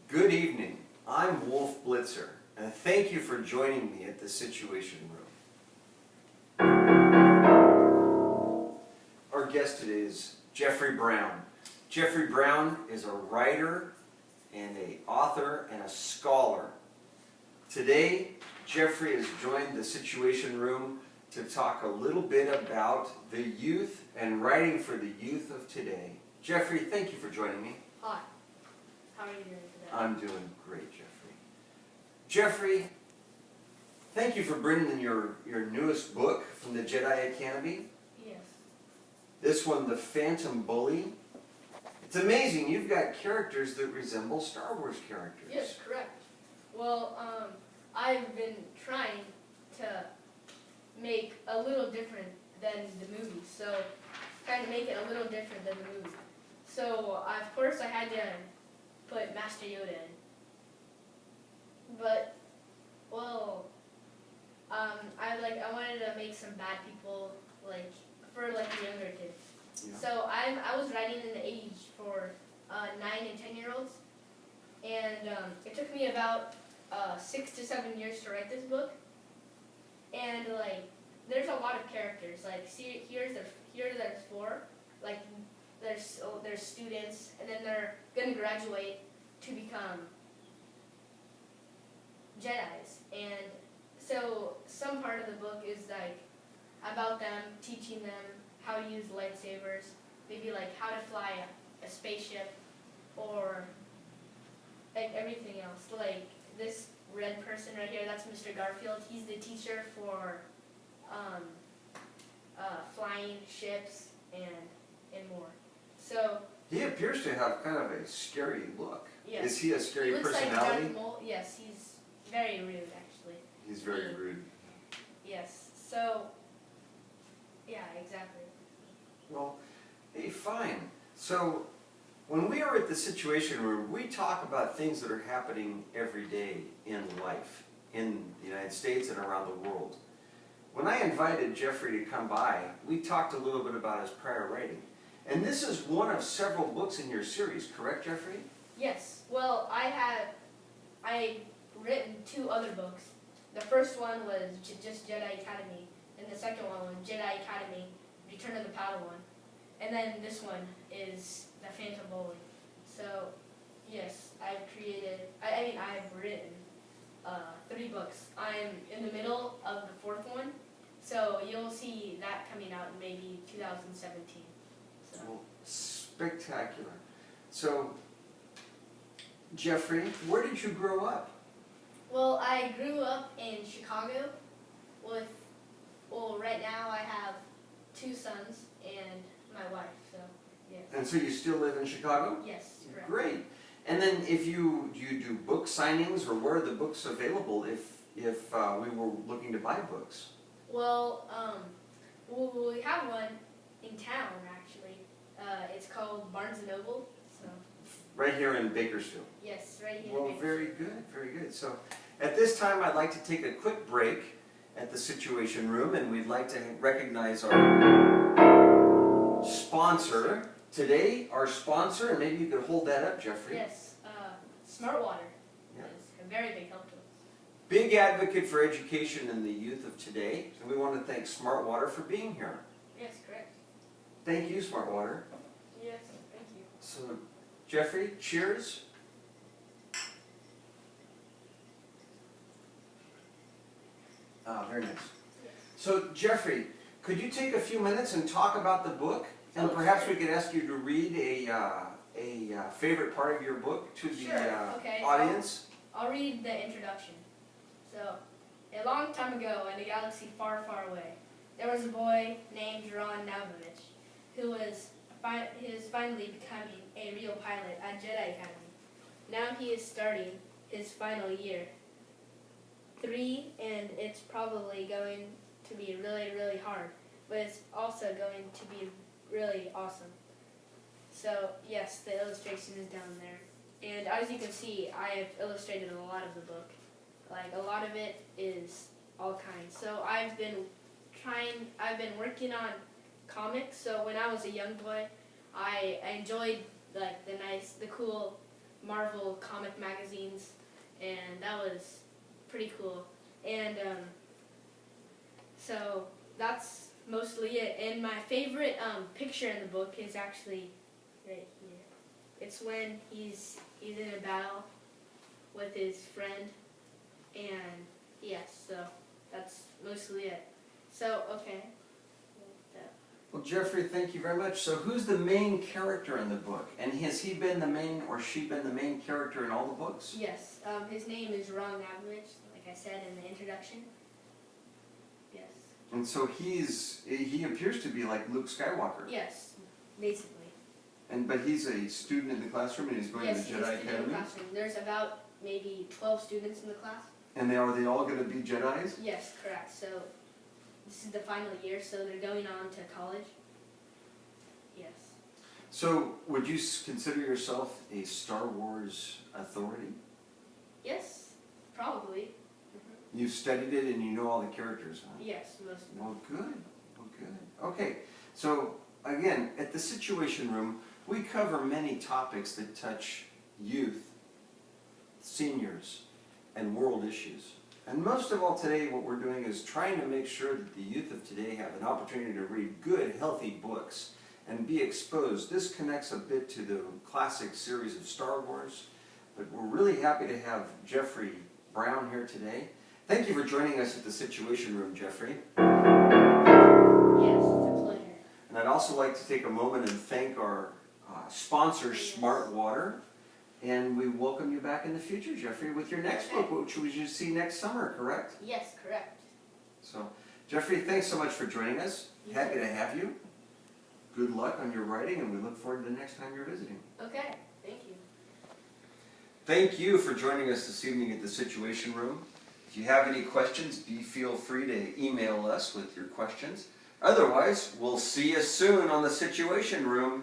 Good evening. I'm Wolf Blitzer, and thank you for joining me at the Situation Room. Our guest today is Jeffrey Brown. Jeffrey Brown is a writer and an author and a scholar. Today, Jeffrey has joined the Situation Room to talk a little bit about the youth and writing for the youth of today. Jeffrey, thank you for joining me. Hi. How are you doing today? I'm doing great, Jeffrey. Jeffrey, thank you for bringing your newest book from the Jeddi Academy. Yes. This one, The Phantom Bully. It's amazing. You've got characters that resemble Star Wars characters. Yes, correct. Well, I've been trying to make a little different than the movie. So, trying to make it a little different than the movie. So, of course, I had to put Master Yoda in. But, well, I wanted to make some bad people, for the younger kids. Yeah. So I was writing in the age for 9 and 10-year-olds, and it took me about 6 to 7 years to write this book. And there's a lot of characters. See, there's 4. There's students, and then they're gonna graduate to become Jedis. And so some part of the book is about them, teaching them how to use lightsabers, maybe how to fly a spaceship, or everything else. This red person right here, that's Mr. Garfield. He's the teacher for flying ships and more. So He appears to have kind of a scary look. yes. Is he a scary He looks personality? like Darth Maul. Yes, he's very rude actually. He's very rude. Yes. So yeah, exactly. Well, hey, fine. So, when we are at the Situation Room, we talk about things that are happening every day in life, in the United States and around the world. When I invited Jeffrey to come by, we talked a little bit about his prior writing. And this is one of several books in your series, correct, Jeffrey? Yes. Well, I written 2 other books. The first one was just Jeddi Academy, and the second one was Jeddi Academy, Return of the Padawan. And then this one is The Phantom Bully. So, yes, I've written 3 books. I'm in the middle of the 4th one, so you'll see that coming out in maybe 2017. So. Well, spectacular. So, Jeffrey, where did you grow up? Well, I grew up in Chicago right now I have 2 sons and my wife, so yes. And so you still live in Chicago? Yes, correct. Great. And then if you do book signings, or where are the books available if we were looking to buy books? Well, we have one in town actually. It's called Barnes & Noble. So. Right here in Bakersfield? Yes, right here Well, in Bakersfield. very good, very good. So at this time I'd like to take a quick break at the Situation Room, and we'd like to recognize our sponsor. Today, our sponsor, and maybe you could hold that up, Jeffrey. Yes, Smart Water Yeah. is a very big help to us. Big advocate for education and the youth of today, and we want to thank Smart Water for being here. Yes, correct. Thank you, Smart Water. Yes, thank you. So, Jeffrey, cheers. Very nice. Yes. So, Jeffrey, could you take a few minutes and talk about the book? And perhaps we could ask you to read a favorite part of your book to the Okay. audience. I'll read the introduction. So, a long time ago in a galaxy far, far away, there was a boy named Ron Navovich who is finally becoming a real pilot at Jeddi Academy. Now he is starting his final year 3, and it's probably going to be really, really hard, but it's also going to be really awesome. So yes, the illustration is down there. And as you can see, I have illustrated a lot of the book. A lot of it is all kinds. So I've been working on comics. So when I was a young boy, I enjoyed the cool Marvel comic magazines, and that was pretty cool. And so that's mostly it. And my favorite picture in the book is actually right here. It's when he's in a battle with his friend, and yes, so that's mostly it. So, okay. Well, Jeffrey, thank you very much. So who's the main character in the book? And has he been the main, or she been the main character in all the books? Yes, his name is Ron Navovich, like I said in the introduction. Yes. And so he appears to be like Luke Skywalker. Yes, basically. But he's a student in the classroom, and he's going to the Yes, Jedi he's in the Academy? classroom. There's about maybe 12 students in the class. And are they all going to be Jedis? Yes, correct. So this is the final year, so they're going on to college. Yes. So would you consider yourself a Star Wars authority? Yes, probably. You've studied it and you know all the characters, huh? Yes, most of them. Well, good. Well, good. Okay, so again, at the Situation Room, we cover many topics that touch youth, seniors, and world issues. And most of all today, what we're doing is trying to make sure that the youth of today have an opportunity to read good, healthy books and be exposed. This connects a bit to the classic series of Star Wars, but we're really happy to have Jeffrey Brown here today. Thank you for joining us at the Situation Room, Jeffrey. Yes, it's a pleasure. And I'd also like to take a moment and thank our sponsor, Yes. Smart Water. And we welcome you back in the future, Jeffrey, with your next book, which we should see next summer, correct? Yes, correct. So, Jeffrey, thanks so much for joining us. Happy to have you. Good luck on your writing, and we look forward to the next time you're visiting. Okay, thank you. Thank you for joining us this evening at the Situation Room. If you have any questions, feel free to email us with your questions. Otherwise, we'll see you soon on the Situation Room.